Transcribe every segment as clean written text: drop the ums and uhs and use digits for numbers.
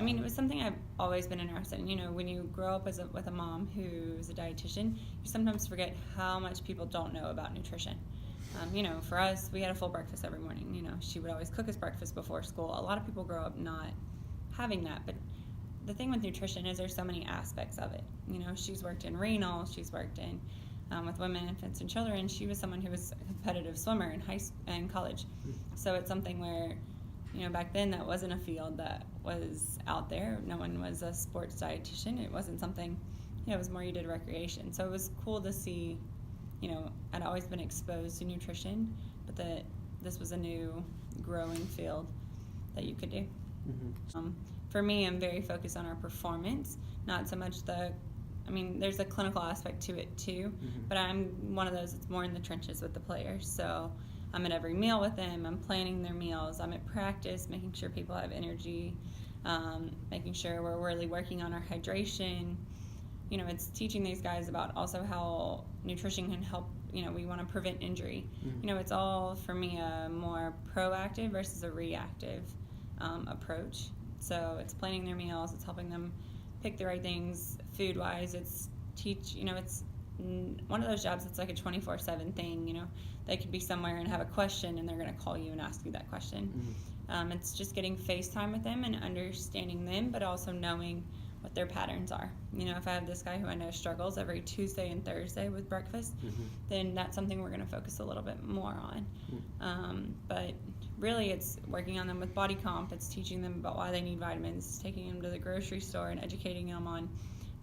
mean, it was something I've always been interested in. You know, when you grow up with a mom who's a dietitian, you sometimes forget how much people don't know about nutrition. You know, for us, we had a full breakfast every morning. You know, she would always cook us breakfast before school. A lot of people grow up not having that, but the thing with nutrition is there's so many aspects of it. You know, she's worked in renal, she's worked in with women, infants, and children. She was someone who was a competitive swimmer in college. So it's something where, you know, back then that wasn't a field that was out there. No one was a sports dietitian. It wasn't something, you know, it was more you did recreation. So it was cool to see, you know, I'd always been exposed to nutrition, but that this was a new growing field that you could do. For me, I'm very focused on our performance, not so much there's a clinical aspect to it too, but I'm one of those that's more in the trenches with the players. So I'm at every meal with them, I'm planning their meals, I'm at practice, making sure people have energy, making sure we're really working on our hydration. You know, it's teaching these guys about also how nutrition can help. You know, we want to prevent injury. You know, it's all, for me, a more proactive versus a reactive approach. So it's planning their meals, it's helping them pick the right things food-wise. It's it's one of those jobs that's like a 24/7 thing. You know, they could be somewhere and have a question and they're going to call you and ask you that question. It's just getting FaceTime with them and understanding them, but also knowing what their patterns are. You know, if I have this guy who I know struggles every Tuesday and Thursday with breakfast, then that's something we're going to focus a little bit more on. But really it's working on them with body comp. It's teaching them about why they need vitamins, taking them to the grocery store and educating them on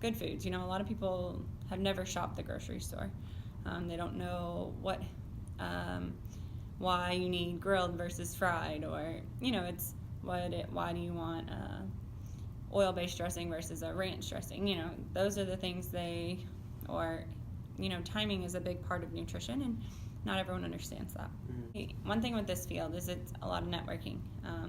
good foods. You know, a lot of people have never shopped the grocery store. They don't know why you need grilled versus fried, or, you know, it's why do you want oil-based dressing versus a ranch dressing. You know, those are the things timing is a big part of nutrition, and not everyone understands that. One thing with this field is it's a lot of networking.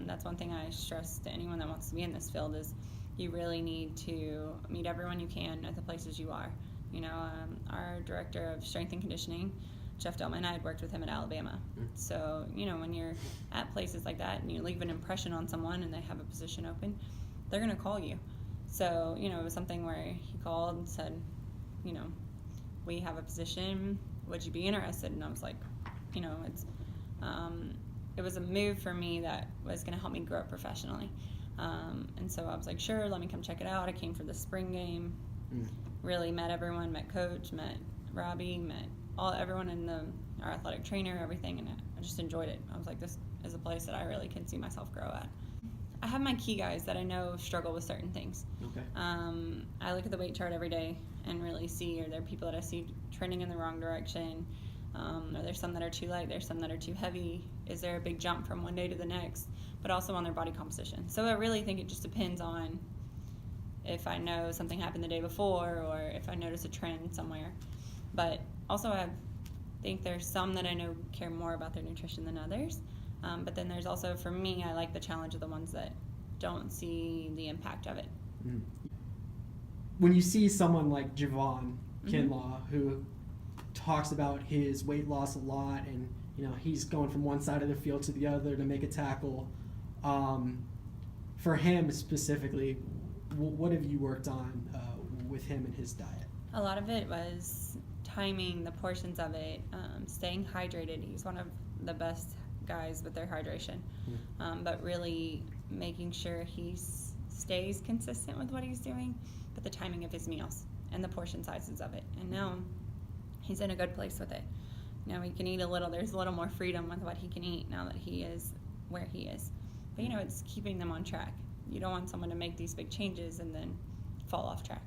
That's one thing I stress to anyone that wants to be in this field is you really need to meet everyone you can at the places you are. You know, our director of strength and conditioning, Jeff Delman, I had worked with him at Alabama. So, you know, when you're at places like that and you leave an impression on someone and they have a position open, they're going to call you. So, you know, it was something where he called and said, you know, we have a position, would you be interested? And I was like, you know, it was a move for me that was going to help me grow professionally. And so I was like, sure, let me come check it out. I came for the spring game, really met everyone, met Coach, met Robbie, met everyone in our athletic trainer, everything, and I just enjoyed it. I was like, this is a place that I really can see myself grow at. I have my key guys that I know struggle with certain things. Okay. I look at the weight chart every day and really see, are there people that I see trending in the wrong direction? Are there some that are too light? There's some that are too heavy? Is there a big jump from one day to the next? But also on their body composition. So I really think it just depends on if I know something happened the day before or if I notice a trend somewhere. But also I think there's some that I know care more about their nutrition than others. But then there's also, for me, I like the challenge of the ones that don't see the impact of it. When you see someone like Javon Kinlaw, who talks about his weight loss a lot, and you know he's going from one side of the field to the other to make a tackle, for him specifically, what have you worked on with him and his diet? A lot of it was timing the portions of it, staying hydrated. He's one of the best guys with their hydration, but really making sure he stays consistent with what he's doing, but the timing of his meals and the portion sizes of it. And now he's in a good place with it. Now he can eat there's a little more freedom with what he can eat now that he is where he is. But you know, it's keeping them on track. You don't want someone to make these big changes and then fall off track.